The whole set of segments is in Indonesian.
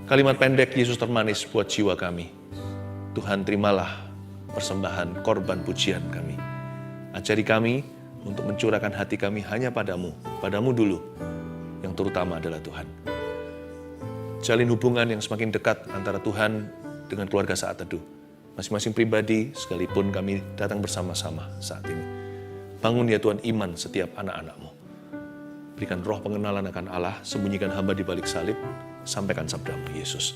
Kalimat pendek Yesus termanis buat jiwa kami. Tuhan, terimalah persembahan korban pujian kami. Ajari kami untuk mencurahkan hati kami hanya padamu dulu, yang terutama adalah Tuhan. Jalin hubungan yang semakin dekat antara Tuhan dengan keluarga saat teduh. Masing-masing pribadi, sekalipun kami datang bersama-sama saat ini. Bangun ya Tuhan iman setiap anak-anak-Mu. Berikan roh pengenalan akan Allah, sembunyikan hamba di balik salib, sampaikan sabda-Mu Yesus.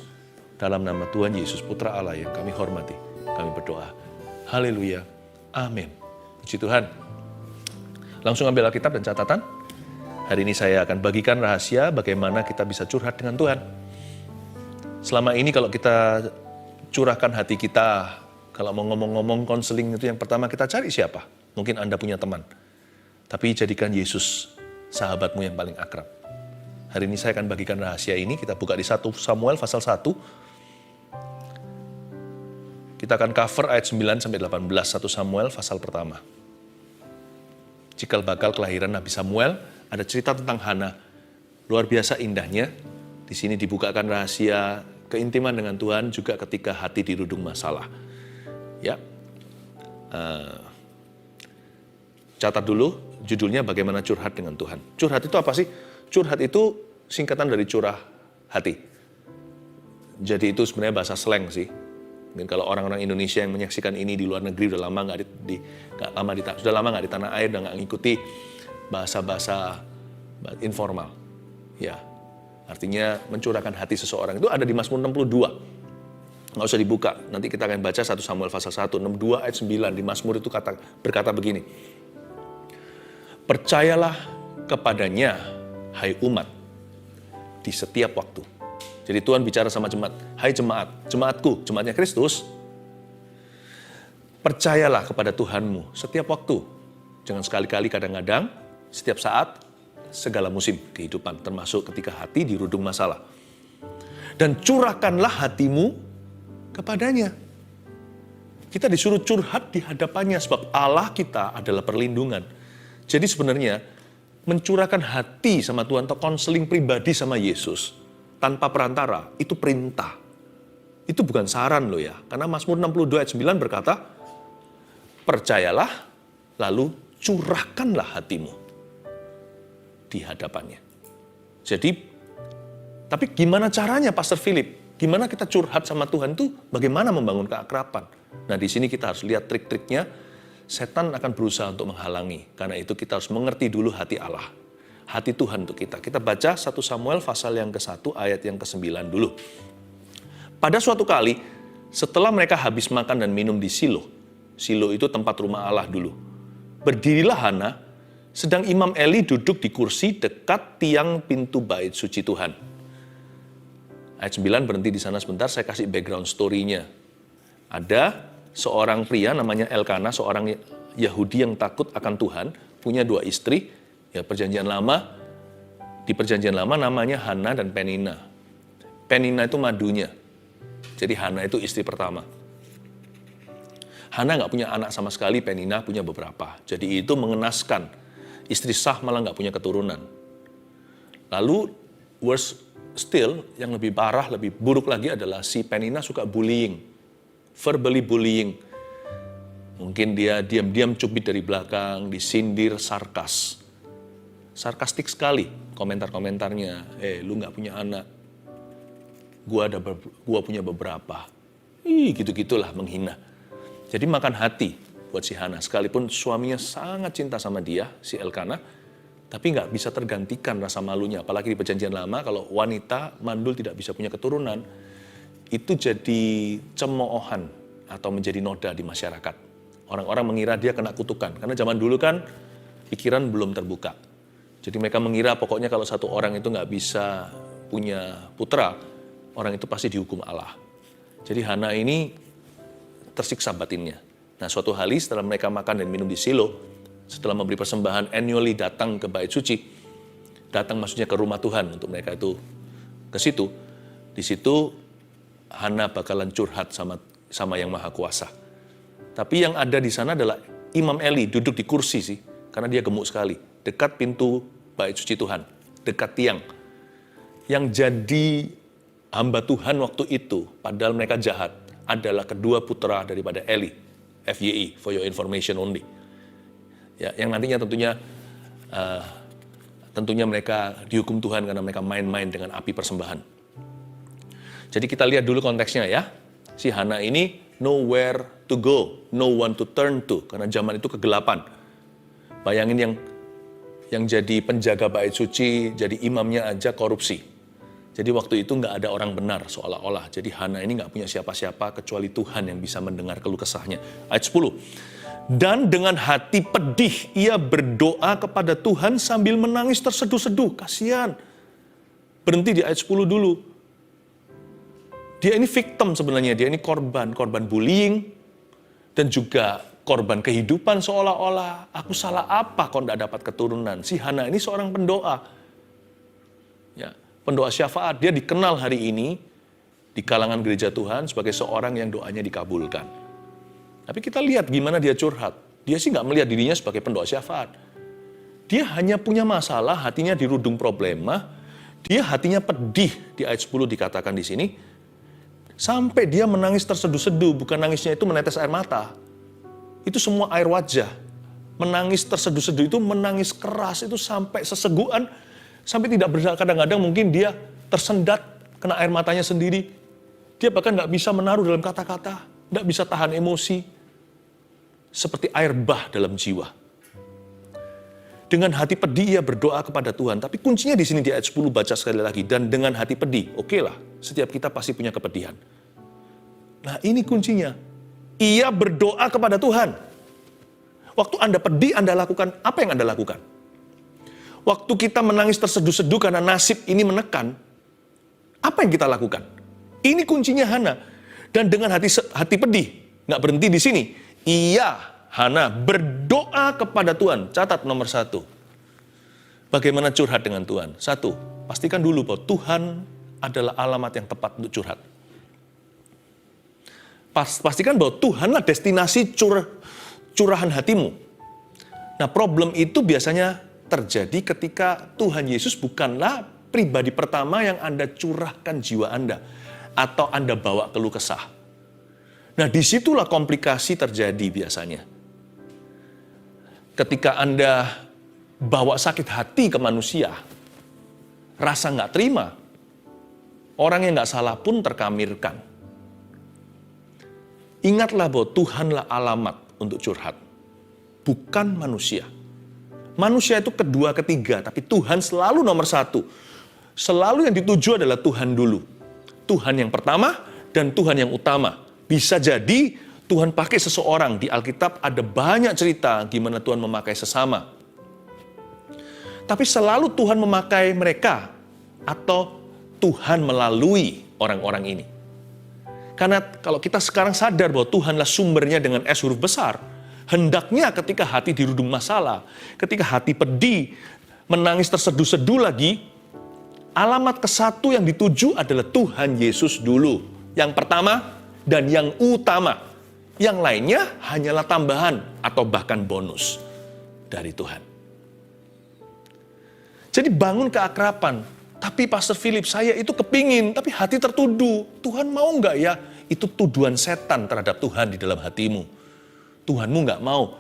Dalam nama Tuhan Yesus, Putra Allah yang kami hormati, kami berdoa. Haleluya. Amin. Puji Tuhan. Langsung ambil Alkitab dan catatan. Hari ini saya akan bagikan rahasia bagaimana kita bisa curhat dengan Tuhan. Selama ini kalau kita curahkan hati kita, kalau mau ngomong-ngomong konseling itu yang pertama kita cari siapa? Mungkin Anda punya teman. Tapi jadikan Yesus sahabatmu yang paling akrab. Hari ini saya akan bagikan rahasia ini. Kita buka di 1 Samuel pasal 1. Kita akan cover ayat 9-18, 1 Samuel pasal pertama. Cikal bakal kelahiran Nabi Samuel, ada cerita tentang Hana. Luar biasa indahnya. Di sini dibukakan rahasia keintiman dengan Tuhan juga ketika hati dirudung masalah. Ya, catat dulu judulnya bagaimana curhat dengan Tuhan. Curhat itu apa sih? Curhat itu singkatan dari curah hati. Jadi itu sebenarnya bahasa slang sih. Mungkin kalau orang-orang Indonesia yang menyaksikan ini di luar negeri sudah lama nggak di tanah air dan nggak ngikuti bahasa-bahasa informal. Ya, artinya mencurahkan hati seseorang itu ada di Mazmur 62. Nggak usah dibuka. Nanti kita akan baca 1 Samuel pasal 1, 62 ayat 9 di Mazmur itu berkata begini. Percayalah kepadanya, hai umat, di setiap waktu. Jadi Tuhan bicara sama jemaat, hai jemaat, jemaatku, jemaatnya Kristus, percayalah kepada Tuhanmu setiap waktu. Jangan sekali-kali kadang-kadang, setiap saat, segala musim kehidupan, termasuk ketika hati dirudung masalah. Dan curahkanlah hatimu kepadanya. Kita disuruh curhat di hadapannya, sebab Allah kita adalah perlindungan. Jadi sebenarnya, mencurahkan hati sama Tuhan atau konseling pribadi sama Yesus tanpa perantara, itu perintah. Itu bukan saran loh ya. Karena Mazmur 62 ayat 9 berkata, percayalah, lalu curahkanlah hatimu di hadapannya. Jadi, tapi gimana caranya Pastor Philip? Gimana kita curhat sama Tuhan itu? Bagaimana membangun keakraban? Nah di sini kita harus lihat trik-triknya. Setan akan berusaha untuk menghalangi. Karena itu kita harus mengerti dulu hati Allah. Hati Tuhan untuk kita. Kita baca 1 Samuel pasal yang ke-1 ayat yang ke-9 dulu. Pada suatu kali, setelah mereka habis makan dan minum di Silo. Silo itu tempat rumah Allah dulu. Berdirilah Hana, sedang Imam Eli duduk di kursi dekat tiang pintu bait suci Tuhan. Ayat 9 berhenti di sana sebentar, saya kasih background story-nya. Ada seorang pria namanya Elkana, seorang Yahudi yang takut akan Tuhan, punya 2 istri, ya perjanjian lama, di perjanjian lama namanya Hana dan Penina. Penina itu madunya, jadi Hana itu istri pertama. Hana nggak punya anak sama sekali, Penina punya beberapa, jadi itu mengenaskan, istri sah malah nggak punya keturunan. Lalu worse still, yang lebih parah, lebih buruk lagi adalah si Penina suka bullying. Verbally bullying. Mungkin dia diam-diam cubit dari belakang, disindir, sarkastik sekali komentar-komentarnya. Lu nggak punya anak, gua punya beberapa. Gitu-gitulah menghina. Jadi makan hati buat si Hana. Sekalipun suaminya sangat cinta sama dia, si Elkana, tapi nggak bisa tergantikan rasa malunya. Apalagi di perjanjian lama, kalau wanita mandul tidak bisa punya keturunan, itu jadi cemoohan atau menjadi noda di masyarakat. Orang-orang mengira dia kena kutukan. Karena zaman dulu kan pikiran belum terbuka. Jadi mereka mengira pokoknya kalau satu orang itu nggak bisa punya putra, orang itu pasti dihukum Allah. Jadi Hana ini tersiksa batinnya. Nah suatu hari setelah mereka makan dan minum di Silo, setelah memberi persembahan annually datang ke bait suci, datang maksudnya ke rumah Tuhan untuk mereka itu ke situ. Di situ Hana bakalan curhat sama yang Maha Kuasa. Tapi yang ada di sana adalah Imam Eli duduk di kursi sih, karena dia gemuk sekali, dekat pintu bait suci Tuhan, dekat tiang. Yang jadi hamba Tuhan waktu itu, padahal mereka jahat, adalah kedua putra daripada Eli, FYI, for your information only. Ya, yang nantinya tentunya mereka dihukum Tuhan karena mereka main-main dengan api persembahan. Jadi kita lihat dulu konteksnya ya. Si Hana ini nowhere to go, no one to turn to, karena zaman itu kegelapan. Bayangin yang jadi penjaga bait suci, jadi imamnya aja korupsi. Jadi waktu itu nggak ada orang benar seolah-olah. Jadi Hana ini nggak punya siapa-siapa kecuali Tuhan yang bisa mendengar keluh kesahnya. Ayat 10. Dan dengan hati pedih ia berdoa kepada Tuhan sambil menangis terseduh-seduh. Kasihan. Berhenti di ayat 10 dulu. Dia ini victim sebenarnya, dia ini korban bullying dan juga korban kehidupan seolah-olah. Aku salah apa kok tidak dapat keturunan? Si Hana ini seorang pendoa. Ya, pendoa syafaat. Dia dikenal hari ini di kalangan gereja Tuhan sebagai seorang yang doanya dikabulkan. Tapi kita lihat gimana dia curhat. Dia sih nggak melihat dirinya sebagai pendoa syafaat. Dia hanya punya masalah, hatinya dirudung problema. Dia hatinya pedih, di ayat 10 dikatakan di sini. Sampai dia menangis terseduh-seduh, bukan nangisnya itu menetes air mata. Itu semua air wajah. Menangis terseduh-seduh itu menangis keras, itu sampai sesegukan, sampai tidak berdaya. Kadang-kadang mungkin dia tersendat, kena air matanya sendiri. Dia bahkan nggak bisa menaruh dalam kata-kata, nggak bisa tahan emosi. Seperti air bah dalam jiwa. Dengan hati pedih ia berdoa kepada Tuhan. Tapi kuncinya di sini di ayat 10 baca sekali lagi. Dan dengan hati pedih, oke lah, setiap kita pasti punya kepedihan. Nah ini kuncinya. Ia berdoa kepada Tuhan. Waktu Anda pedih, Anda lakukan apa yang Anda lakukan? Waktu kita menangis terseduh-seduh karena nasib ini menekan, apa yang kita lakukan? Ini kuncinya Hana. Dan dengan hati pedih, nggak berhenti di sini. Ia Hana berdoa kepada Tuhan. Catat nomor 1. Bagaimana curhat dengan Tuhan? 1, pastikan dulu bahwa Tuhan adalah alamat yang tepat untuk curhat. Pastikan bahwa Tuhanlah destinasi curahan hatimu. Nah, problem itu biasanya terjadi ketika Tuhan Yesus bukanlah pribadi pertama yang Anda curahkan jiwa Anda. Atau Anda bawa keluh kesah. Nah, disitulah komplikasi terjadi biasanya. Ketika Anda bawa sakit hati ke manusia, rasa nggak terima, orang yang nggak salah pun terkamirkan. Ingatlah bahwa Tuhanlah alamat untuk curhat, bukan manusia. Manusia itu kedua, ketiga, tapi Tuhan selalu nomor 1. Selalu yang dituju adalah Tuhan dulu. Tuhan yang pertama dan Tuhan yang utama. Bisa jadi Tuhan pakai seseorang. Di Alkitab ada banyak cerita gimana Tuhan memakai sesama. Tapi selalu Tuhan memakai mereka atau Tuhan melalui orang-orang ini. Karena kalau kita sekarang sadar bahwa Tuhanlah sumbernya dengan S huruf besar, hendaknya ketika hati dirudung masalah, ketika hati pedih, menangis terseduh-seduh lagi, alamat ke-1 yang dituju adalah Tuhan Yesus dulu. Yang pertama dan yang utama. Yang lainnya hanyalah tambahan atau bahkan bonus dari Tuhan. Jadi bangun keakraban. Tapi Pastor Philip, saya itu kepingin, tapi hati tertuduh. Tuhan mau nggak ya? Itu tuduhan setan terhadap Tuhan di dalam hatimu. Tuhanmu nggak mau.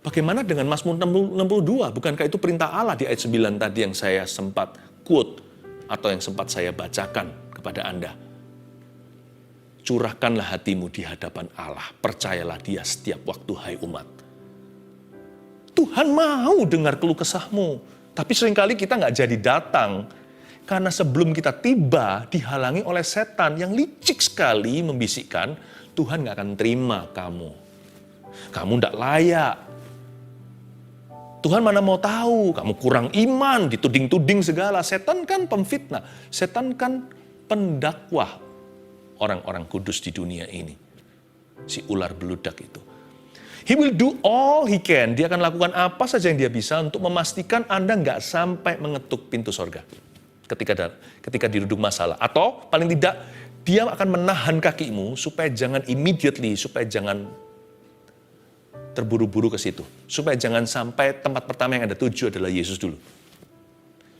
Bagaimana dengan Mazmur 62? Bukankah itu perintah Allah di ayat 9 tadi yang saya sempat quote atau yang sempat saya bacakan kepada Anda? Curahkanlah hatimu di hadapan Allah. Percayalah Dia setiap waktu, hai umat. Tuhan mau dengar keluh kesahmu. Tapi seringkali kita nggak jadi datang. Karena sebelum kita tiba, dihalangi oleh setan yang licik sekali membisikkan, Tuhan nggak akan terima kamu. Kamu nggak layak. Tuhan mana mau tahu, kamu kurang iman, dituding-tuding segala. Setan kan pemfitnah. Setan kan pendakwah orang-orang kudus di dunia ini. Si ular beludak itu. He will do all he can. Dia akan lakukan apa saja yang dia bisa untuk memastikan Anda nggak sampai mengetuk pintu sorga. Ketika dirudung masalah. Atau paling tidak, dia akan menahan kakimu supaya jangan immediately, supaya jangan terburu-buru ke situ. Supaya jangan sampai tempat pertama yang Anda tuju adalah Yesus dulu.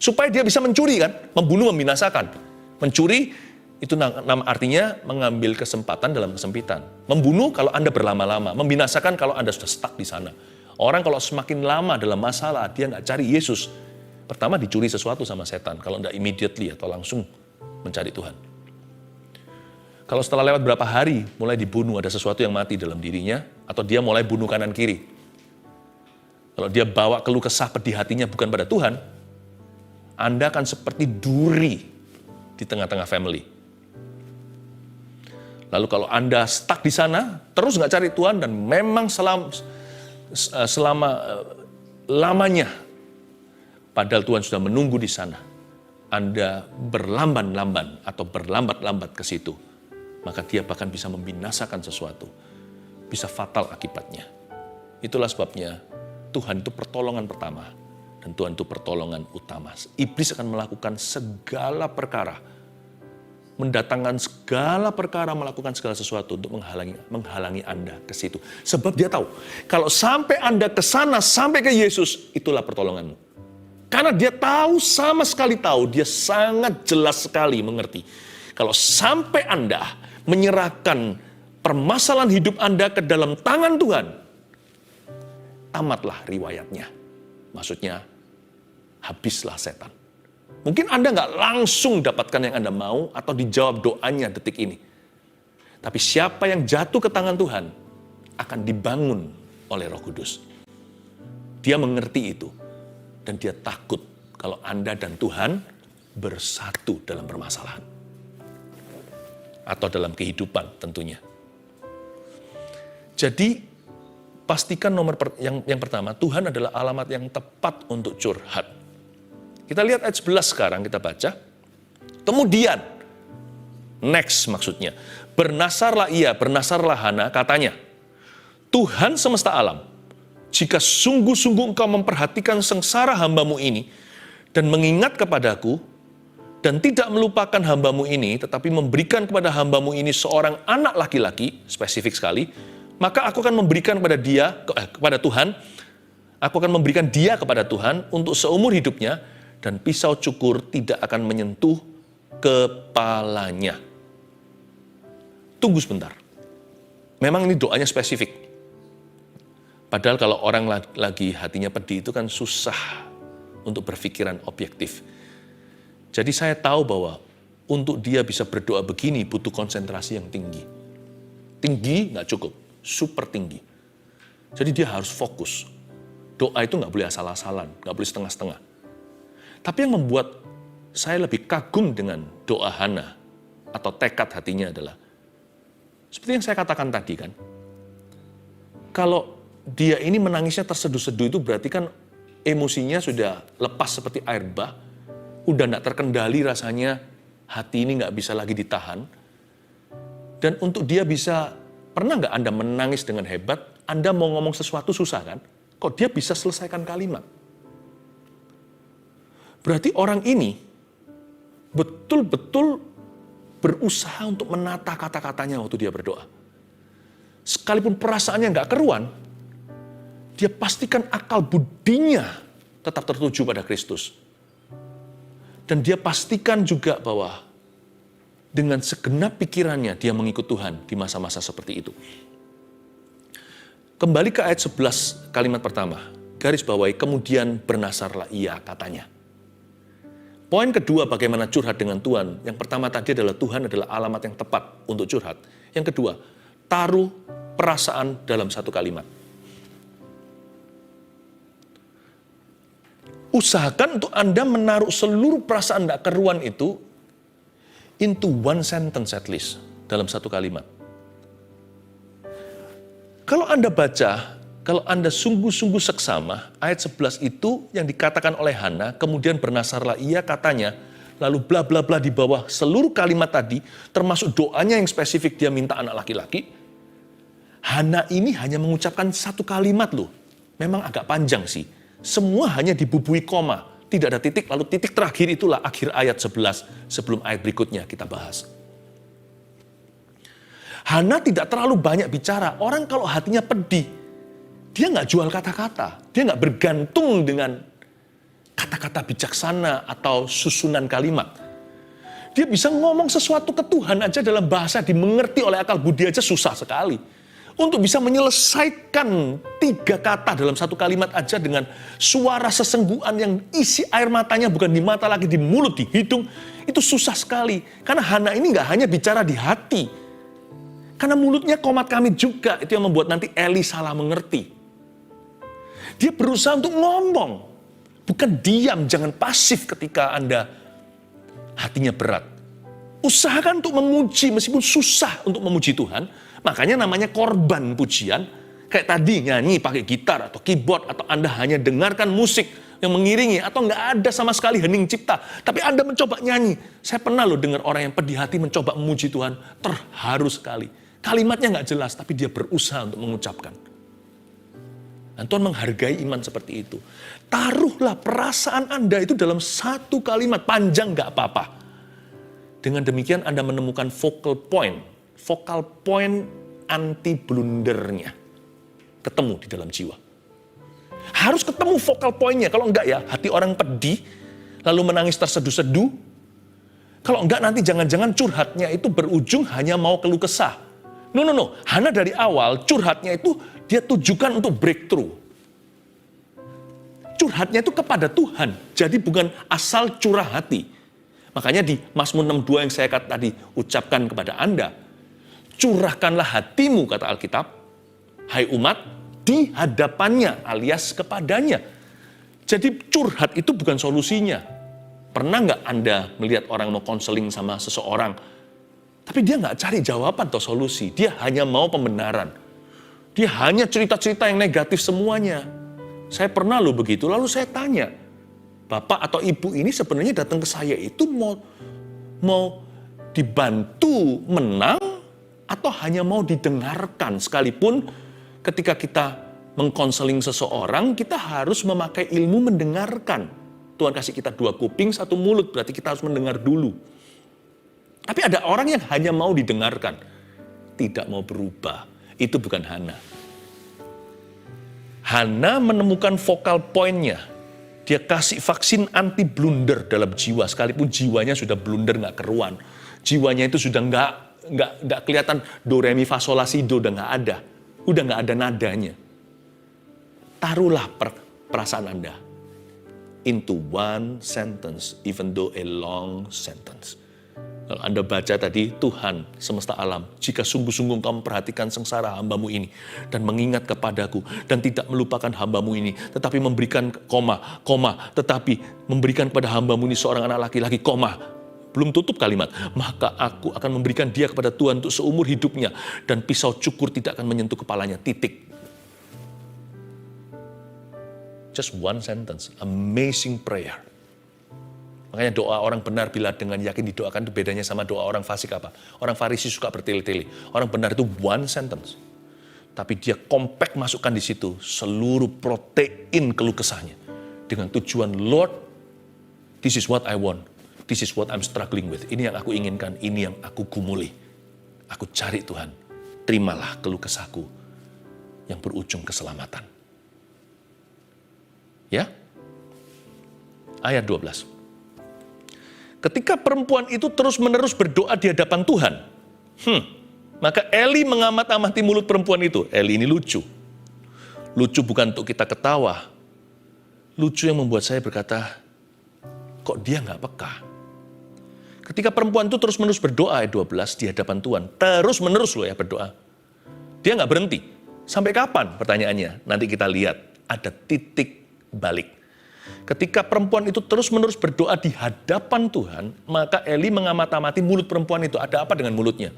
Supaya dia bisa mencuri kan, membunuh, membinasakan. Mencuri Itu nama artinya mengambil kesempatan dalam kesempitan. Membunuh kalau Anda berlama-lama, membinasakan kalau Anda sudah stuck di sana. Orang kalau semakin lama dalam masalah, dia nggak cari Yesus. Pertama dicuri sesuatu sama setan, kalau nggak immediately atau langsung mencari Tuhan. Kalau setelah lewat berapa hari, mulai dibunuh, ada sesuatu yang mati dalam dirinya, atau dia mulai bunuh kanan kiri. Kalau dia bawa keluh kesah pedih hatinya bukan pada Tuhan, Anda akan seperti duri di tengah-tengah family. Lalu kalau Anda stuck di sana, terus nggak cari Tuhan, dan memang selama lamanya, padahal Tuhan sudah menunggu di sana, Anda berlamban-lamban atau berlambat-lambat ke situ, maka dia bahkan bisa membinasakan sesuatu. Bisa fatal akibatnya. Itulah sebabnya Tuhan itu pertolongan pertama. Dan Tuhan itu pertolongan utama. Iblis akan melakukan segala perkara. Mendatangkan segala perkara, melakukan segala sesuatu untuk menghalangi Anda ke situ. Sebab dia tahu, kalau sampai Anda ke sana, sampai ke Yesus, itulah pertolonganmu. Karena dia tahu, sama sekali tahu, dia sangat jelas sekali mengerti. Kalau sampai Anda menyerahkan permasalahan hidup Anda ke dalam tangan Tuhan, tamatlah riwayatnya. Maksudnya, habislah setan. Mungkin Anda nggak langsung dapatkan yang Anda mau atau dijawab doanya detik ini. Tapi siapa yang jatuh ke tangan Tuhan akan dibangun oleh Roh Kudus. Dia mengerti itu. Dan dia takut kalau Anda dan Tuhan bersatu dalam permasalahan. Atau dalam kehidupan tentunya. Jadi pastikan yang pertama, Tuhan adalah alamat yang tepat untuk curhat. Kita lihat ayat 11 sekarang, kita baca. Kemudian, next maksudnya, bernasarlah Hana, katanya, Tuhan semesta alam, jika sungguh-sungguh engkau memperhatikan sengsara hambamu ini, dan mengingat kepadaku, dan tidak melupakan hambamu ini, tetapi memberikan kepada hambamu ini seorang anak laki-laki, spesifik sekali, maka aku akan memberikan kepada Tuhan, aku akan memberikan dia kepada Tuhan untuk seumur hidupnya, dan pisau cukur tidak akan menyentuh kepalanya. Tunggu sebentar. Memang ini doanya spesifik. Padahal kalau orang lagi hatinya pedih itu kan susah untuk berpikiran objektif. Jadi saya tahu bahwa untuk dia bisa berdoa begini butuh konsentrasi yang tinggi. Tinggi nggak cukup, super tinggi. Jadi dia harus fokus. Doa itu nggak boleh asal-asalan, nggak boleh setengah-setengah. Tapi yang membuat saya lebih kagum dengan doa Hana atau tekad hatinya adalah, seperti yang saya katakan tadi kan, kalau dia ini menangisnya terseduh-seduh itu berarti kan emosinya sudah lepas seperti air bah, udah nggak terkendali rasanya, hati ini nggak bisa lagi ditahan. Dan untuk dia bisa, pernah nggak Anda menangis dengan hebat, Anda mau ngomong sesuatu susah kan? Kok dia bisa selesaikan kalimat? Berarti orang ini betul-betul berusaha untuk menata kata-katanya waktu dia berdoa. Sekalipun perasaannya nggak keruan, dia pastikan akal budinya tetap tertuju pada Kristus. Dan dia pastikan juga bahwa dengan segenap pikirannya dia mengikut Tuhan di masa-masa seperti itu. Kembali ke ayat 11 kalimat pertama. Garis bawahi, kemudian bernasarlah ia, katanya. Poin kedua bagaimana curhat dengan Tuhan. Yang pertama tadi adalah Tuhan adalah alamat yang tepat untuk curhat. Yang kedua, taruh perasaan dalam satu kalimat. Usahakan untuk Anda menaruh seluruh perasaan tidak keruan itu into one sentence at least, dalam satu kalimat. Kalau Anda baca, kalau Anda sungguh-sungguh seksama, ayat 11 itu yang dikatakan oleh Hana, kemudian bernasarlah ia, katanya, lalu bla bla bla di bawah seluruh kalimat tadi, termasuk doanya yang spesifik dia minta anak laki-laki. Hana ini hanya mengucapkan satu kalimat loh, memang agak panjang sih. Semua hanya dibubui koma, tidak ada titik, lalu titik terakhir itulah akhir ayat 11 sebelum ayat berikutnya kita bahas. Hana tidak terlalu banyak bicara. Orang kalau hatinya pedih, dia nggak jual kata-kata, dia nggak bergantung dengan kata-kata bijaksana atau susunan kalimat. Dia bisa ngomong sesuatu ke Tuhan aja dalam bahasa dimengerti oleh akal budi aja susah sekali. Untuk bisa menyelesaikan 3 kata dalam satu kalimat aja dengan suara sesenggukan yang isi air matanya bukan di mata lagi, di mulut, di hidung. Itu susah sekali. Karena Hana ini gak hanya bicara di hati. Karena mulutnya komat kamit juga. Itu yang membuat nanti Eli salah mengerti. Dia berusaha untuk ngomong. Bukan diam, jangan pasif ketika Anda hatinya berat. Usahakan untuk memuji meskipun susah untuk memuji Tuhan. Makanya namanya korban pujian. Kayak tadi nyanyi pakai gitar atau keyboard. Atau Anda hanya dengarkan musik yang mengiringi. Atau nggak ada sama sekali hening cipta. Tapi Anda mencoba nyanyi. Saya pernah loh dengar orang yang pedih hati mencoba memuji Tuhan. Terharu sekali. Kalimatnya nggak jelas tapi dia berusaha untuk mengucapkan. Dan Tuhan menghargai iman seperti itu. Taruhlah perasaan Anda itu dalam satu kalimat. Panjang nggak apa-apa. Dengan demikian Anda menemukan focal point anti blundernya ketemu di dalam jiwa. Harus ketemu focal pointnya. Kalau enggak ya hati orang pedih lalu menangis terseduh-seduh. Kalau enggak nanti jangan-jangan curhatnya itu berujung hanya mau keluh kesah. No. Hana dari awal curhatnya itu dia tujukan untuk breakthrough. Curhatnya itu kepada Tuhan. Jadi bukan asal curah hati. Makanya di Mazmur 62 yang saya tadi ucapkan kepada Anda. Curahkanlah hatimu, kata Alkitab, hai umat, di hadapannya alias kepadanya. Jadi curhat itu bukan solusinya. Pernah nggak Anda melihat orang mau konseling sama seseorang, tapi dia nggak cari jawaban atau solusi. Dia hanya mau pembenaran. Dia hanya cerita-cerita yang negatif semuanya. Saya pernah loh begitu, lalu saya tanya, Bapak atau Ibu ini sebenarnya datang ke saya itu mau dibantu menang, atau hanya mau didengarkan. Sekalipun ketika kita mengkonseling seseorang, kita harus memakai ilmu mendengarkan. Tuhan kasih kita 2 kuping, 1 mulut, berarti kita harus mendengar dulu. Tapi ada orang yang hanya mau didengarkan, tidak mau berubah. Itu bukan Hana. Hana menemukan focal point-nya. Dia kasih vaksin anti blunder dalam jiwa, sekalipun jiwanya sudah blunder nggak keruan. Jiwanya itu sudah nggak kelihatan do re mi fa sol la si do, udah nggak ada nadanya. Taruhlah perasaan Anda into one sentence, even though a long sentence. Kalau Anda baca tadi, Tuhan semesta alam, jika sungguh-sungguh Engkau memperhatikan sengsara hamba-Mu ini, dan mengingat kepadaku, dan tidak melupakan hamba-Mu ini, tetapi memberikan tetapi memberikan kepada hamba-Mu ini seorang anak laki-laki, belum tutup kalimat, maka aku akan memberikan dia kepada Tuhan untuk seumur hidupnya, dan pisau cukur tidak akan menyentuh kepalanya, titik. Just one sentence, amazing prayer. Makanya doa orang benar bila dengan yakin didoakan itu bedanya sama doa orang fasik apa? Orang Farisi suka bertele-tele. Orang benar itu one sentence. Tapi dia compact masukkan di situ seluruh protein keluh kesahnya. Dengan tujuan, Lord, this is what I want. This is what I'm struggling with. Ini yang aku inginkan, ini yang aku gumuli. Aku cari Tuhan. Terimalah keluh kesahku yang berujung keselamatan. Ya? Ayat 12. Ketika perempuan itu terus-menerus berdoa di hadapan Tuhan, maka Eli mengamat-amati mulut perempuan itu. Eli ini lucu. Lucu bukan untuk kita ketawa. Lucu yang membuat saya berkata, kok dia nggak peka? Ketika perempuan itu terus-menerus berdoa, ayat 12, di hadapan Tuhan. Terus-menerus loh ya berdoa. Dia nggak berhenti. Sampai kapan? Pertanyaannya. Nanti kita lihat. Ada titik balik. Ketika perempuan itu terus-menerus berdoa di hadapan Tuhan, maka Eli mengamat-amati mulut perempuan itu. Ada apa dengan mulutnya?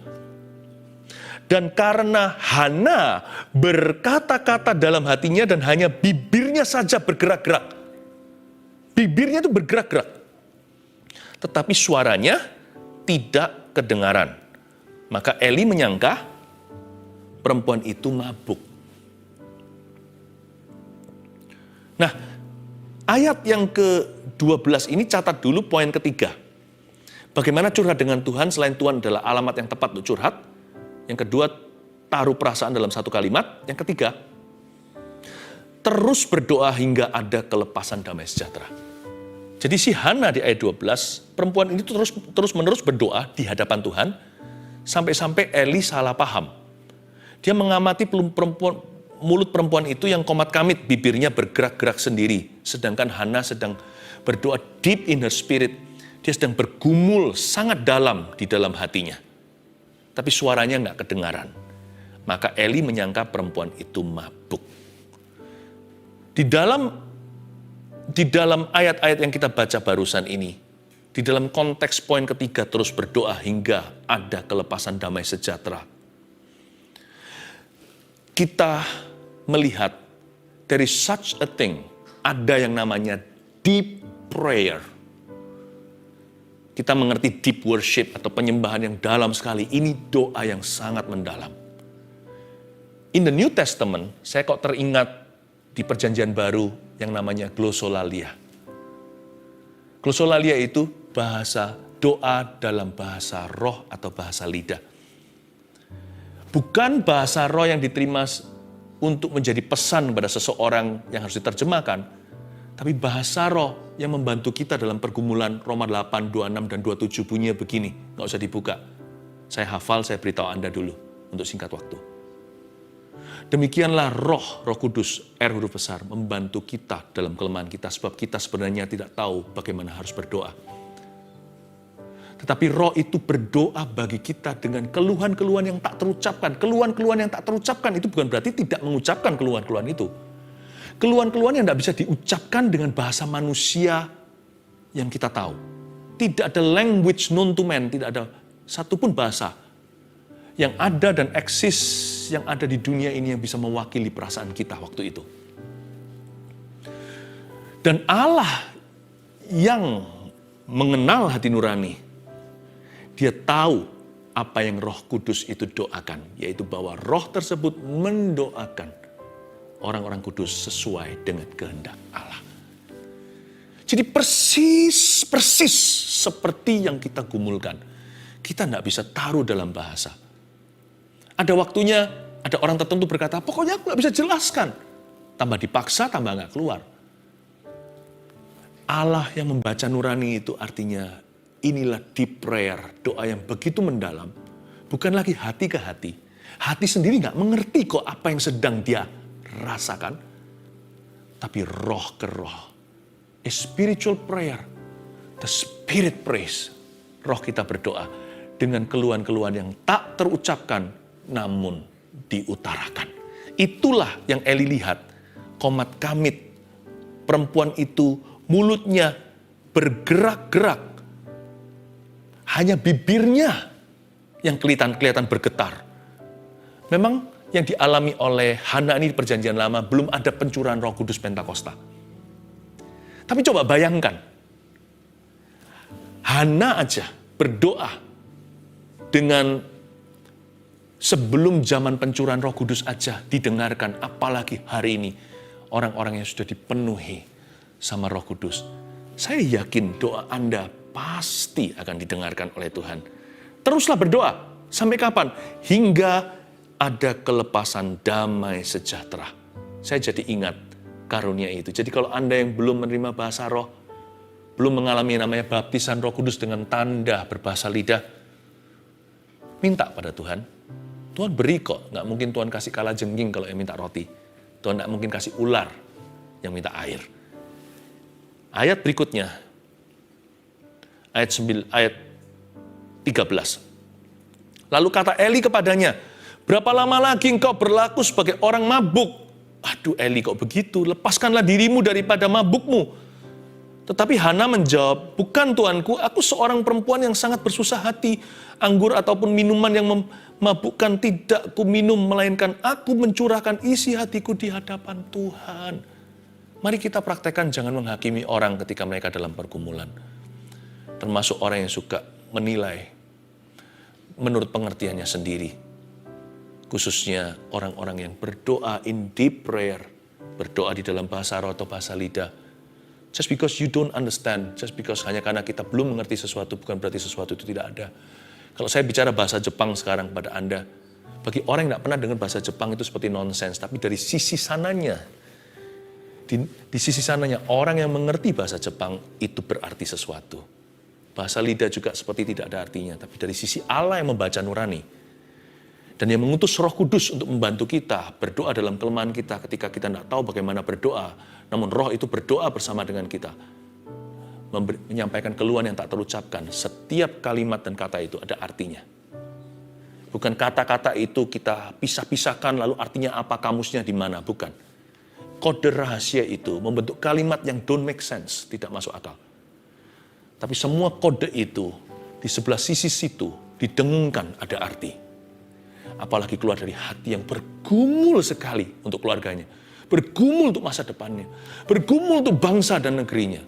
Dan karena Hana berkata-kata dalam hatinya dan hanya bibirnya saja bergerak-gerak. Bibirnya itu bergerak-gerak. Tetapi suaranya tidak kedengaran. Maka Eli menyangka perempuan itu mabuk. Nah, ayat yang ke-12 ini catat dulu poin ketiga. Bagaimana curhat dengan Tuhan selain Tuhan adalah alamat yang tepat untuk curhat. Yang kedua, taruh perasaan dalam satu kalimat. Yang ketiga, terus berdoa hingga ada kelepasan damai sejahtera. Jadi si Hana di ayat 12, perempuan ini terus-menerus berdoa di hadapan Tuhan, sampai-sampai Eli salah paham. Dia mengamati mulut perempuan itu yang komat-kamit, bibirnya bergerak-gerak sendiri. Sedangkan Hana sedang berdoa deep in her spirit. Dia sedang bergumul sangat dalam di dalam hatinya. Tapi suaranya nggak kedengaran. Maka Eli menyangka perempuan itu mabuk. Di dalam ayat-ayat yang kita baca barusan ini, di dalam konteks poin ketiga terus berdoa hingga ada kelepasan damai sejahtera. Kita melihat there is such a thing, ada yang namanya deep prayer. Kita mengerti deep worship atau penyembahan yang dalam sekali. Ini doa yang sangat mendalam. In the New Testament, saya kok teringat di perjanjian baru yang namanya glosolalia. Glosolalia itu bahasa doa dalam bahasa roh atau bahasa lidah. Bukan bahasa roh yang diterima untuk menjadi pesan kepada seseorang yang harus diterjemahkan, tapi bahasa roh yang membantu kita dalam pergumulan. Roma 8, 26 dan 27 bunyinya begini, nggak usah dibuka. Saya hafal, saya beritahu Anda dulu untuk singkat waktu. Demikianlah roh Kudus, R huruf besar, membantu kita dalam kelemahan kita, sebab kita sebenarnya tidak tahu bagaimana harus berdoa. Tetapi roh itu berdoa bagi kita dengan keluhan-keluhan yang tak terucapkan. Keluhan-keluhan yang tak terucapkan itu bukan berarti tidak mengucapkan keluhan-keluhan itu. Keluhan-keluhan yang tidak bisa diucapkan dengan bahasa manusia yang kita tahu. Tidak ada language known to man, tidak ada satupun bahasa yang ada dan eksis yang ada di dunia ini yang bisa mewakili perasaan kita waktu itu. Dan Allah yang mengenal hati nurani, Dia tahu apa yang Roh Kudus itu doakan, yaitu bahwa roh tersebut mendoakan orang-orang kudus sesuai dengan kehendak Allah. Jadi persis seperti yang kita gumulkan. Kita tidak bisa taruh dalam bahasa. Ada waktunya, ada orang tertentu berkata, pokoknya aku nggak bisa jelaskan. Tambah dipaksa, tambah nggak keluar. Allah yang membaca nurani itu artinya inilah deep prayer, doa yang begitu mendalam. Bukan lagi hati ke hati. Hati sendiri nggak mengerti kok apa yang sedang dia rasakan. Tapi roh ke roh. A spiritual prayer. The spirit prays. Roh kita berdoa dengan keluhan-keluhan yang tak terucapkan namun diutarakan. Itulah yang Eli lihat. Komat kamit. Perempuan itu mulutnya bergerak-gerak. Hanya bibirnya yang kelihatan bergetar. Memang yang dialami oleh Hana ini di perjanjian lama belum ada pencurahan Roh Kudus Pentakosta. Tapi coba bayangkan. Hana aja berdoa dengan sebelum zaman pencurahan Roh Kudus aja didengarkan, apalagi hari ini orang-orang yang sudah dipenuhi sama Roh Kudus. Saya yakin doa Anda pasti akan didengarkan oleh Tuhan. Teruslah berdoa. Sampai kapan? Hingga ada kelepasan damai sejahtera. Saya jadi ingat karunia itu. Jadi kalau Anda yang belum menerima bahasa roh, belum mengalami namanya baptisan Roh Kudus dengan tanda berbahasa lidah, minta pada Tuhan. Tuhan beri kok. Nggak mungkin Tuhan kasih kalajengking kalau yang minta roti. Tuhan nggak mungkin kasih ular yang minta air. Ayat berikutnya, ayat 13. Lalu kata Eli kepadanya, berapa lama lagi engkau berlaku sebagai orang mabuk? Aduh Eli kok begitu, lepaskanlah dirimu daripada mabukmu. Tetapi Hana menjawab, bukan tuanku, aku seorang perempuan yang sangat bersusah hati. Anggur ataupun minuman yang memabukkan tidak ku minum, melainkan aku mencurahkan isi hatiku di hadapan Tuhan. Mari kita praktekkan jangan menghakimi orang ketika mereka dalam pergumulan. Termasuk orang yang suka menilai menurut pengertiannya sendiri. Khususnya orang-orang yang berdoa in deep prayer, berdoa di dalam bahasa roh atau bahasa lidah. Just because you don't understand, just because hanya karena kita belum mengerti sesuatu, bukan berarti sesuatu itu tidak ada. Kalau saya bicara bahasa Jepang sekarang pada Anda, bagi orang yang tidak pernah dengar bahasa Jepang itu seperti nonsense, tapi dari sisi sananya, Di sisi sananya, orang yang mengerti bahasa Jepang itu berarti sesuatu. Bahasa lidah juga seperti tidak ada artinya. Tapi dari sisi Allah yang membaca nurani, dan yang mengutus Roh Kudus untuk membantu kita berdoa dalam kelemahan kita ketika kita tidak tahu bagaimana berdoa. Namun Roh itu berdoa bersama dengan kita. Menyampaikan keluhan yang tak terucapkan. Setiap kalimat dan kata itu ada artinya. Bukan kata-kata itu kita pisah-pisahkan lalu artinya apa, kamusnya di mana. Bukan. Kode rahasia itu membentuk kalimat yang don't make sense. Tidak masuk akal. Tapi semua kode itu di sebelah sisi situ didengungkan ada arti. Apalagi keluar dari hati yang bergumul sekali untuk keluarganya. Bergumul untuk masa depannya. Bergumul untuk bangsa dan negerinya.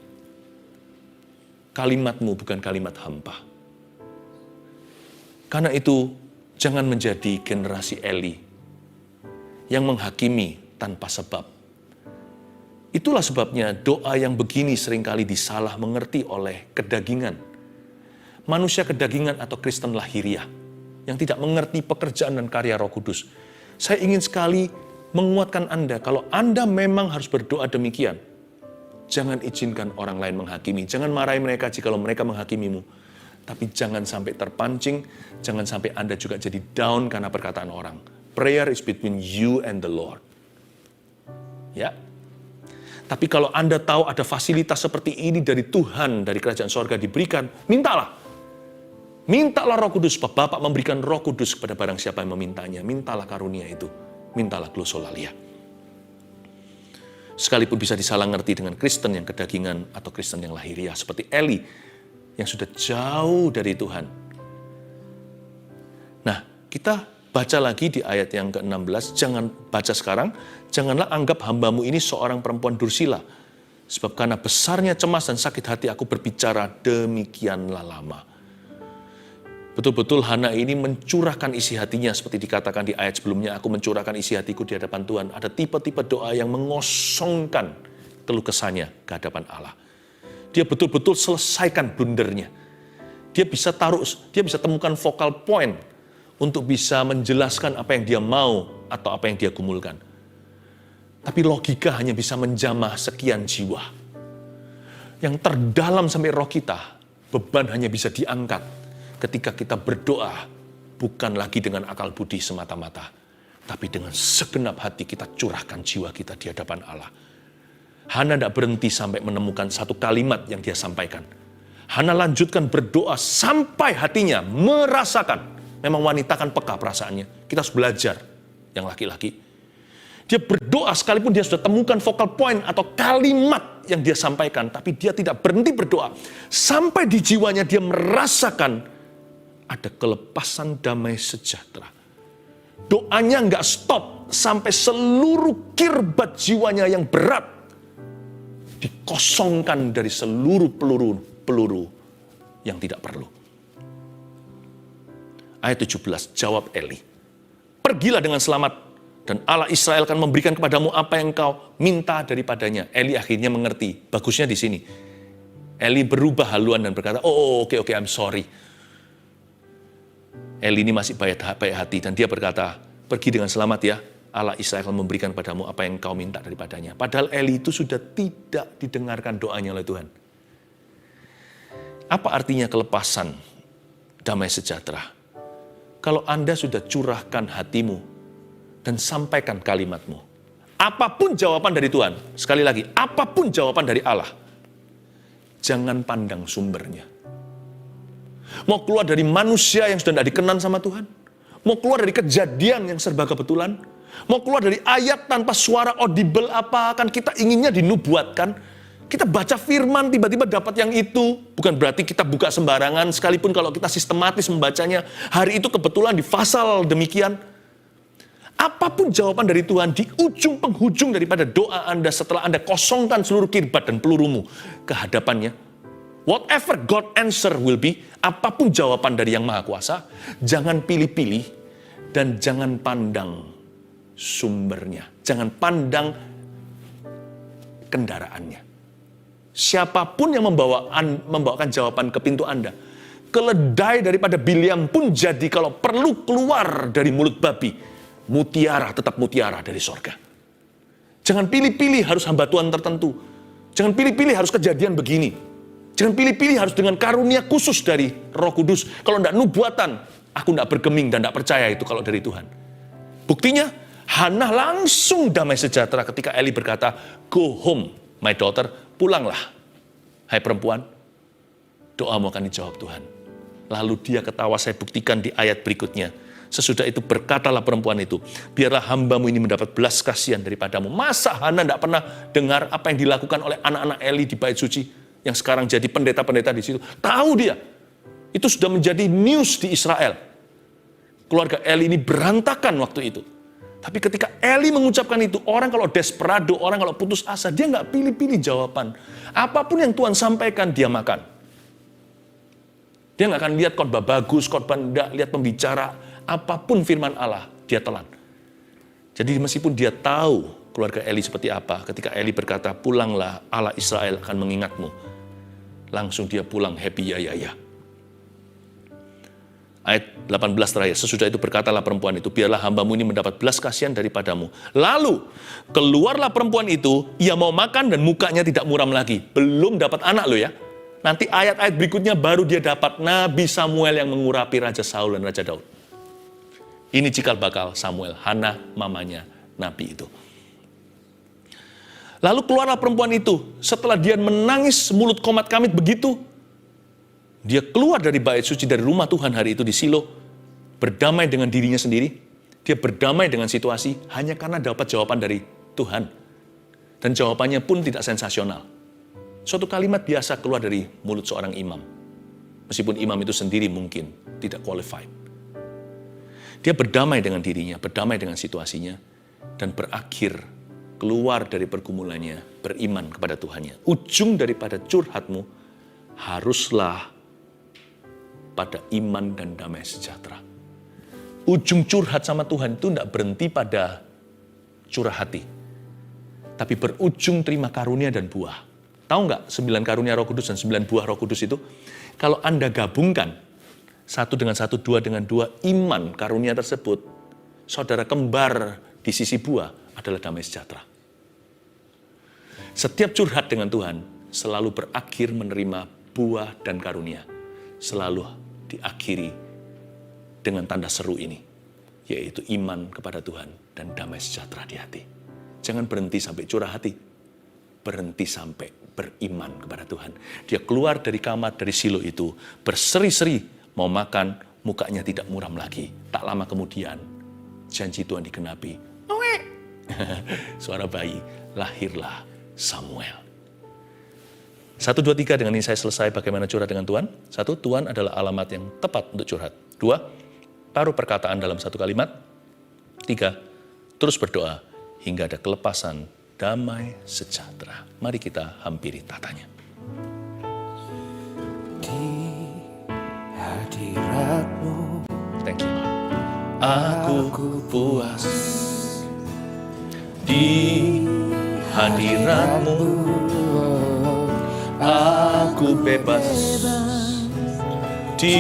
Kalimatmu bukan kalimat hampa. Karena itu, jangan menjadi generasi Eli yang menghakimi tanpa sebab. Itulah sebabnya doa yang begini seringkali disalah mengerti oleh kedagingan. Manusia kedagingan atau Kristen lahiriah yang tidak mengerti pekerjaan dan karya Roh Kudus. Saya ingin sekali menguatkan Anda, kalau Anda memang harus berdoa demikian, jangan izinkan orang lain menghakimi. Jangan marahi mereka jika mereka menghakimimu. Tapi jangan sampai terpancing, jangan sampai Anda juga jadi down karena perkataan orang. Prayer is between you and the Lord. Ya. Tapi kalau Anda tahu ada fasilitas seperti ini dari Tuhan, dari kerajaan sorga diberikan, mintalah. Mintalah Roh Kudus, Bapak memberikan Roh Kudus kepada barang siapa yang memintanya. Mintalah karunia itu. Mintalah glosolalia. Sekalipun bisa disalah ngerti dengan Kristen yang kedagingan atau Kristen yang lahiriah. Seperti Eli yang sudah jauh dari Tuhan. Nah, kita baca lagi di ayat yang ke-16. Jangan baca sekarang. Janganlah anggap hambamu ini seorang perempuan dursila. Sebab karena besarnya cemas dan sakit hati aku berbicara demikianlah lama. Betul-betul Hana ini mencurahkan isi hatinya seperti dikatakan di ayat sebelumnya, aku mencurahkan isi hatiku di hadapan Tuhan. Ada tipe-tipe doa yang mengosongkan keluh kesahnya ke hadapan Allah. Dia betul-betul selesaikan blundernya. Dia bisa temukan focal point untuk bisa menjelaskan apa yang dia mau atau apa yang dia gumulkan. Tapi logika hanya bisa menjamah sekian jiwa. Yang terdalam sampai roh kita, beban hanya bisa diangkat ketika kita berdoa, bukan lagi dengan akal budi semata-mata, tapi dengan segenap hati kita curahkan jiwa kita di hadapan Allah. Hana tidak berhenti sampai menemukan satu kalimat yang dia sampaikan. Hana lanjutkan berdoa sampai hatinya merasakan. Memang wanita kan peka perasaannya. Kita harus belajar yang laki-laki. Dia berdoa sekalipun dia sudah temukan focal point atau kalimat yang dia sampaikan, tapi dia tidak berhenti berdoa. Sampai di jiwanya dia merasakan ada kelepasan damai sejahtera. Doanya nggak stop sampai seluruh kirbat jiwanya yang berat dikosongkan dari seluruh peluru yang tidak perlu. Ayat 17, jawab Eli, pergilah dengan selamat dan Allah Israel akan memberikan kepadamu apa yang kau minta daripadanya. Eli akhirnya mengerti. Bagusnya di sini. Eli berubah haluan dan berkata, oke, I'm sorry. Eli ini masih baik hati dan dia berkata, pergi dengan selamat ya, Allah Israel akan memberikan padamu apa yang kau minta daripadanya. Padahal Eli itu sudah tidak didengarkan doanya oleh Tuhan. Apa artinya kelepasan damai sejahtera? Kalau Anda sudah curahkan hatimu dan sampaikan kalimatmu, apapun jawaban dari Tuhan, sekali lagi, apapun jawaban dari Allah, jangan pandang sumbernya. Mau keluar dari manusia yang sudah tidak dikenal sama Tuhan. Mau keluar dari kejadian yang serba kebetulan. Mau keluar dari ayat tanpa suara audible apa. Kan kita inginnya dinubuatkan. Kita baca firman tiba-tiba dapat yang itu. Bukan berarti kita buka sembarangan. Sekalipun kalau kita sistematis membacanya. Hari itu kebetulan di pasal demikian. Apapun jawaban dari Tuhan di ujung penghujung daripada doa Anda setelah Anda kosongkan seluruh kirbat dan pelurumu ke hadapannya. Whatever God answer will be, apapun jawaban dari Yang Maha Kuasa, jangan pilih-pilih dan jangan pandang sumbernya. Jangan pandang kendaraannya. Siapapun yang membawakan jawaban ke pintu Anda, keledai daripada Bileam pun jadi kalau perlu keluar dari mulut babi, mutiara tetap mutiara dari sorga. Jangan pilih-pilih harus hamba Tuhan tertentu. Jangan pilih-pilih harus kejadian begini. Jangan pilih-pilih harus dengan karunia khusus dari Roh Kudus. Kalau tidak nubuatan, aku tidak bergeming dan tidak percaya itu kalau dari Tuhan. Buktinya, Hannah langsung damai sejahtera ketika Eli berkata, "Go home, my daughter," pulanglah. Hai perempuan, doamu akan dijawab Tuhan. Lalu dia ketawa, saya buktikan di ayat berikutnya. Sesudah itu berkatalah perempuan itu, biarlah hambamu ini mendapat belas kasihan daripadamu. Masa Hannah tidak pernah dengar apa yang dilakukan oleh anak-anak Eli di bait suci, yang sekarang jadi pendeta-pendeta di situ? Tahu dia. Itu sudah menjadi news di Israel. Keluarga Eli ini berantakan waktu itu. Tapi ketika Eli mengucapkan itu, orang kalau desperado, orang kalau putus asa, dia nggak pilih-pilih jawaban. Apapun yang Tuhan sampaikan, dia makan. Dia nggak akan lihat khotbah bagus, khotbah enggak, lihat pembicara, apapun firman Allah, dia telan. Jadi meskipun dia tahu keluarga Eli seperti apa, ketika Eli berkata, pulanglah, Allah Israel akan mengingatmu. Langsung dia pulang, happy ya. Ayat 18 terakhir, sesudah itu berkatalah perempuan itu, biarlah hambamu ini mendapat belas kasihan daripadamu. Lalu, keluarlah perempuan itu, ia mau makan dan mukanya tidak muram lagi. Belum dapat anak loh ya. Nanti ayat-ayat berikutnya baru dia dapat Nabi Samuel yang mengurapi Raja Saul dan Raja Daud. Ini cikal bakal Samuel, Hannah mamanya Nabi itu. Lalu keluarlah perempuan itu, setelah dia menangis mulut komat kamit begitu, dia keluar dari bait suci, dari rumah Tuhan hari itu di Silo, berdamai dengan dirinya sendiri. Dia berdamai dengan situasi hanya karena dapat jawaban dari Tuhan. Dan jawabannya pun tidak sensasional. Suatu kalimat biasa keluar dari mulut seorang imam. Meskipun imam itu sendiri mungkin tidak qualified. Dia berdamai dengan dirinya, berdamai dengan situasinya, dan berakhir keluar dari pergumulannya, beriman kepada Tuhannya. Ujung daripada curhatmu haruslah pada iman dan damai sejahtera. Ujung curhat sama Tuhan itu tidak berhenti pada curah hati, tapi berujung terima karunia dan buah. Tahu nggak 9 karunia Roh Kudus dan 9 buah Roh Kudus itu? Kalau Anda gabungkan 1 dengan 1, 2 dengan 2, iman karunia tersebut, saudara kembar di sisi buah adalah damai sejahtera. Setiap curhat dengan Tuhan selalu berakhir menerima buah dan karunia. Selalu diakhiri dengan tanda seru ini, yaitu iman kepada Tuhan dan damai sejahtera di hati. Jangan berhenti sampai curah hati, berhenti sampai beriman kepada Tuhan. Dia keluar dari kamar, dari Silo itu, berseri-seri, mau makan, mukanya tidak muram lagi. Tak lama kemudian, janji Tuhan digenapi. Suara bayi, lahirlah Samuel. 1, 2, 3, dengan ini saya selesai bagaimana curhat dengan Tuhan. 1, Tuhan adalah alamat yang tepat untuk curhat. 2, taruh perkataan dalam 1 kalimat. 3, terus berdoa hingga ada kelepasan, damai, sejahtera. Mari kita hampiri tatanya. Di hadirat-Mu, Thank you, Lord. Aku puas di hadirat-Mu. Aku bebas di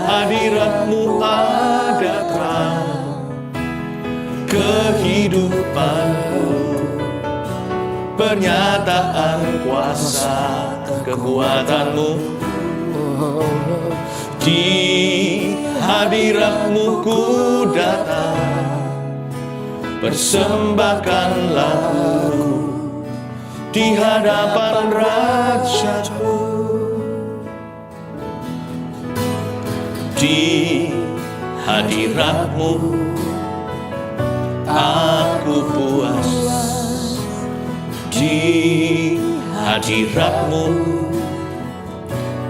hadirat-Mu, ada terang kehidupanku, pernyataan kuasa kekuatan-Mu. Di hadirat-Mu ku datang, persembahkan lagu di hadapan Raja-Ku. Di hadirat-Mu aku puas. Di hadirat-Mu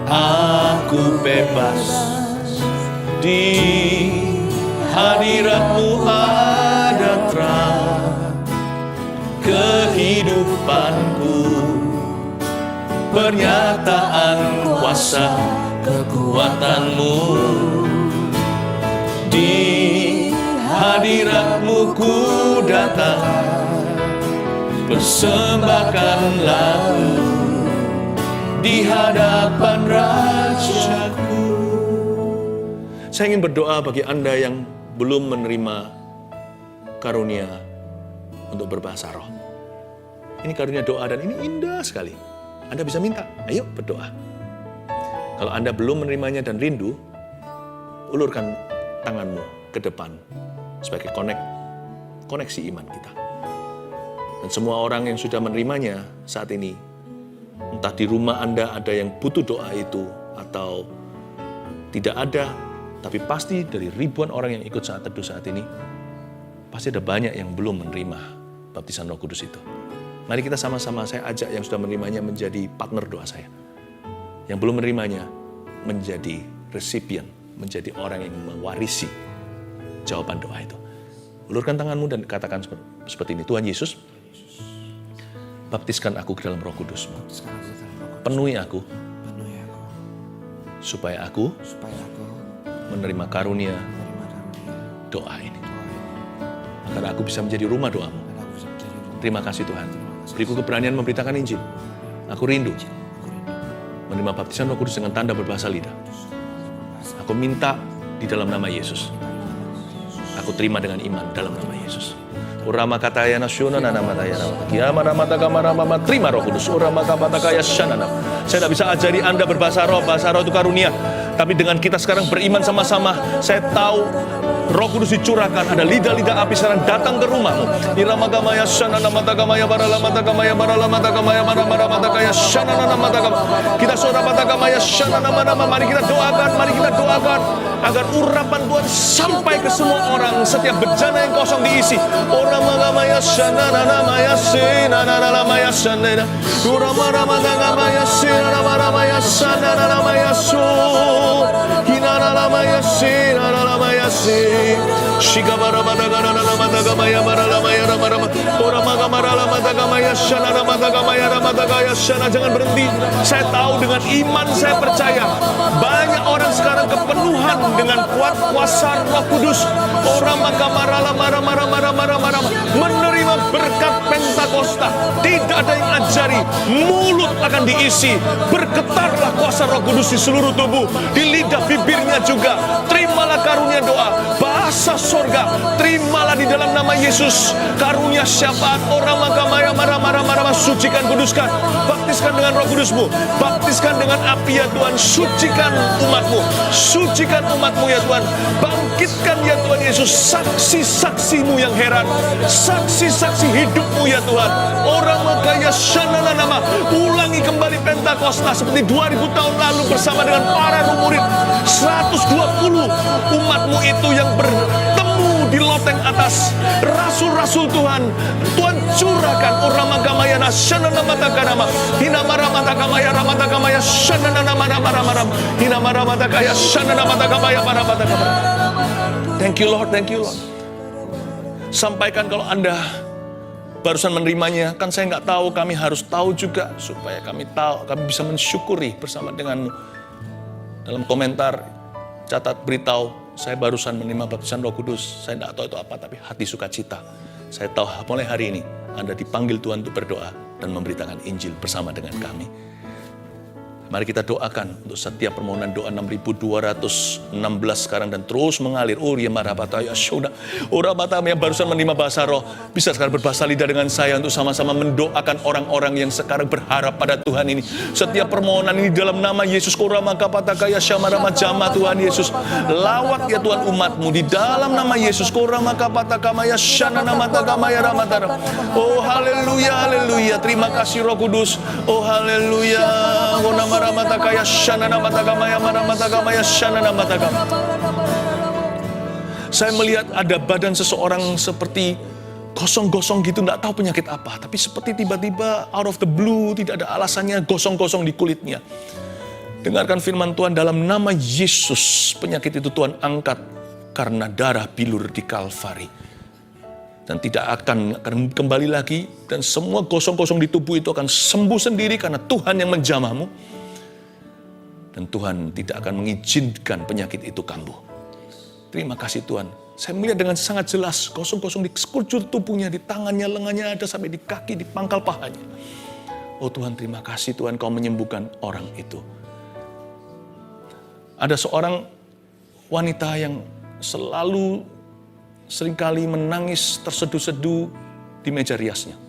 aku bebas. Di hadirat-Mu ada terang kehidupanku, pernyataan kuasa kekuatan-Mu. Di hadirat-Mu ku datang, persembahkan lagu di hadapan Raja-Ku. Saya ingin berdoa bagi Anda yang belum menerima karunia untuk berbahasa roh. Ini karunia doa dan ini indah sekali. Anda bisa minta, ayo berdoa. Kalau Anda belum menerimanya dan rindu, ulurkan tanganmu ke depan sebagai koneksi iman kita. Dan semua orang yang sudah menerimanya saat ini, entah di rumah Anda ada yang butuh doa itu atau tidak ada, tapi pasti dari ribuan orang yang ikut saat teduh saat ini, pasti ada banyak yang belum menerima baptisan Roh Kudus itu. Mari kita sama-sama, saya ajak yang sudah menerimanya menjadi partner doa saya. Yang belum menerimanya menjadi resipien, menjadi orang yang mewarisi jawaban doa itu. Ulurkan tanganmu dan katakan seperti ini, Tuhan Yesus, baptiskan aku ke dalam Roh Kudus-Mu. Penuhi aku, supaya aku menerima karunia doa ini. Agar aku bisa menjadi rumah doa-Mu. Terima kasih Tuhan. Beriku keberanian memberitakan Injil. Aku rindu menerima baptisan Roh Kudus dengan tanda berbahasa lidah. Aku minta di dalam nama Yesus. Aku terima dengan iman dalam nama Yesus. Urama kataya nasyuna nama taya nama. Kiama nama takamara mama terima Roh Kudus. Urama kapatakaya syanana. Saya tidak bisa ajari Anda berbahasa roh. Bahasa roh itu karunia. Tapi dengan kita sekarang beriman sama-sama, saya tahu Roh Kudus dicurahkan, ada lidah-lidah api sekarang datang ke rumahmu. Iramagamaya syanana matagamaya baralamatagamaya baralamatagamaya maramaramatagamaya syanana matagamaya. Kita sorapatagamaya syanana manama. Mari kita doakan agar urapan Tuhan sampai ke semua orang. Setiap bejana yang kosong diisi. Oramagamaya syanana namaya sinana namaya syanana. Uramaramatagamaysinana maramaya syanana namaya su. Hinana namaya sinana namaya si. Shikabara matagana matagama baralamaya ramarama. Oramagamara matagama syanana matagama ramatagaya syana. Jangan berhenti. Saya tahu dengan iman saya percaya banyak orang sekarang kepenuhan dengan kuasa Roh Kudus. Oramagamara marama menerima berkat Pentakosta. Tidak ada yang ajari, mulut akan diisi. Bergetarlah kuasa Roh Kudus di seluruh tubuh, di lidah bibirnya juga. Terimalah karunia doa, bahasa sorga, terimalah di dalam nama Yesus. Karunia syafaat, orang magamaya marah, sucikan, kuduskan, baptiskan dengan Roh Kudus-Mu, baptiskan dengan api ya Tuhan, sucikan umat-Mu, sucikan umat-Mu ya Tuhan, bangkitkan ya Tuhan Yesus, saksi-saksi-Mu yang heran, saksi-saksi hidup-Mu ya Tuhan. Orang makanya syanana nama, ulangi kembali Pentakosta seperti 2000 tahun lalu bersama dengan para murid, 120 umat-Mu itu yang bertemu di loteng atas. Rasul-rasul Tuhan curahkan uramagamaya nasyana matakanama hinamaramatagama ramatagamaya syanana nama hinamaramatagaya syanana matagamaya paramatagama. Thank you Lord. Sampaikan kalau Anda barusan menerimanya, kan saya nggak tahu, kami harus tahu juga supaya kami tahu, kami bisa mensyukuri bersama denganmu. Dalam komentar catat beritahu, saya barusan menerima baptisan Roh Kudus. Saya tidak tahu itu apa, tapi hati sukacita. Saya tahu mulai hari ini Anda dipanggil Tuhan untuk berdoa dan memberitakan Injil bersama dengan kami. Mari kita doakan untuk setiap permohonan doa 6.216 sekarang dan terus mengalir. Yang barusan menerima bahasa roh, bisa sekarang berbahasa lidah dengan saya untuk sama-sama mendoakan orang-orang yang sekarang berharap pada Tuhan ini. Setiap permohonan ini dalam nama Yesus. Tuhan Yesus, lawat ya Tuhan umat-Mu di dalam nama Yesus. Oh haleluya, terima kasih Roh Kudus. Oh haleluya. Saya melihat ada badan seseorang seperti gosong-gosong gitu, tidak tahu penyakit apa, tapi seperti tiba-tiba out of the blue, tidak ada alasannya, gosong-gosong di kulitnya. Dengarkan firman Tuhan dalam nama Yesus, penyakit itu Tuhan angkat karena darah bilur di Kalvari. Dan tidak akan kembali lagi, dan semua gosong-gosong di tubuh itu akan sembuh sendiri karena Tuhan yang menjamahmu. Dan Tuhan tidak akan mengizinkan penyakit itu kambuh. Terima kasih Tuhan. Saya melihat dengan sangat jelas gosong-gosong di sekujur tubuhnya, di tangannya, lengannya, ada sampai di kaki, di pangkal pahanya. Oh Tuhan, terima kasih Tuhan, Kau menyembuhkan orang itu. Ada seorang wanita yang selalu seringkali menangis terseduh-seduh di meja riasnya.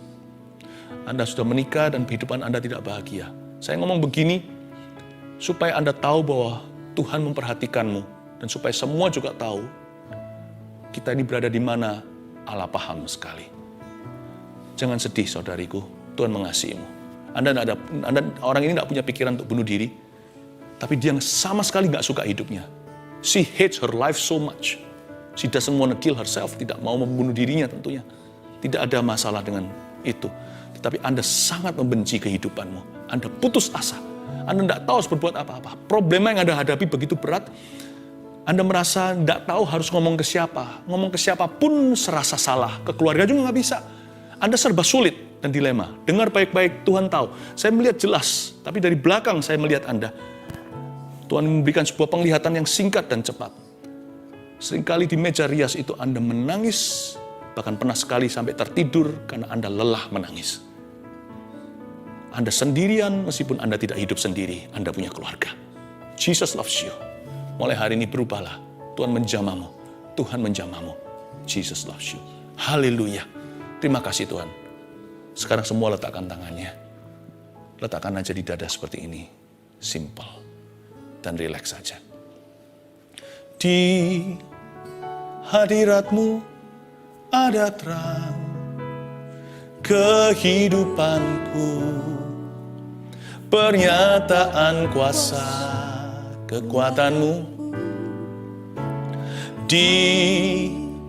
Anda sudah menikah dan kehidupan Anda tidak bahagia. Saya ngomong begini supaya Anda tahu bahwa Tuhan memperhatikanmu dan supaya semua juga tahu kita ini berada di mana Allah paham sekali. Jangan sedih saudariku, Tuhan mengasihimu. Orang ini tidak punya pikiran untuk bunuh diri, tapi dia sama sekali nggak suka hidupnya. She hates her life so much. She doesn't want to kill herself, tidak mau membunuh dirinya tentunya. Tidak ada masalah dengan itu. Tetapi Anda sangat membenci kehidupanmu. Anda putus asa. Anda tidak tahu harus berbuat apa-apa. Problema yang Anda hadapi begitu berat, Anda merasa tidak tahu harus ngomong ke siapa. Ngomong ke siapapun serasa salah. Ke keluarga juga nggak bisa. Anda serba sulit dan dilema. Dengar baik-baik, Tuhan tahu. Saya melihat jelas, tapi dari belakang saya melihat Anda. Tuhan memberikan sebuah penglihatan yang singkat dan cepat. Seringkali di meja rias itu Anda menangis, bahkan pernah sekali sampai tertidur karena Anda lelah menangis. Anda sendirian meskipun Anda tidak hidup sendiri, Anda punya keluarga. Jesus loves you. Mulai hari ini berubahlah. Tuhan menjamamu. Tuhan menjamamu. Jesus loves you. Haleluya. Terima kasih Tuhan. Sekarang semua letakkan tangannya. Letakkan aja di dada seperti ini. Simple. Dan rileks saja. Di hadiratmu ada terang kehidupanku. Pernyataan kuasa kekuatanmu. Di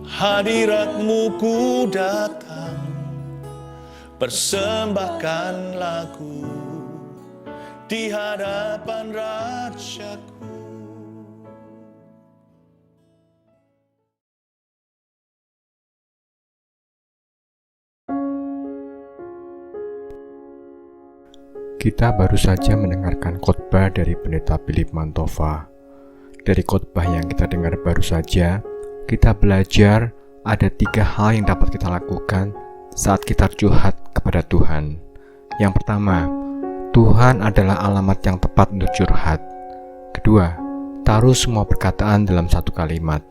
hadiratmu ku datang, persembahkan lagu di hadapan Rajaku. Kita baru saja mendengarkan khotbah dari Pendeta Philip Mantova. Dari khotbah yang kita dengar baru saja, kita belajar ada 3 hal yang dapat kita lakukan saat kita curhat kepada Tuhan. Yang pertama, Tuhan adalah alamat yang tepat untuk curhat. Kedua, taruh semua perkataan dalam satu kalimat.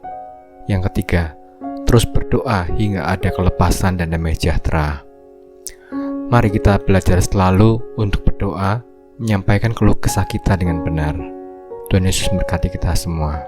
Yang ketiga, terus berdoa hingga ada kelepasan dan damai sejahtera. Mari kita belajar selalu untuk berdoa, menyampaikan keluh kesah kita dengan benar. Tuhan Yesus memberkati kita semua.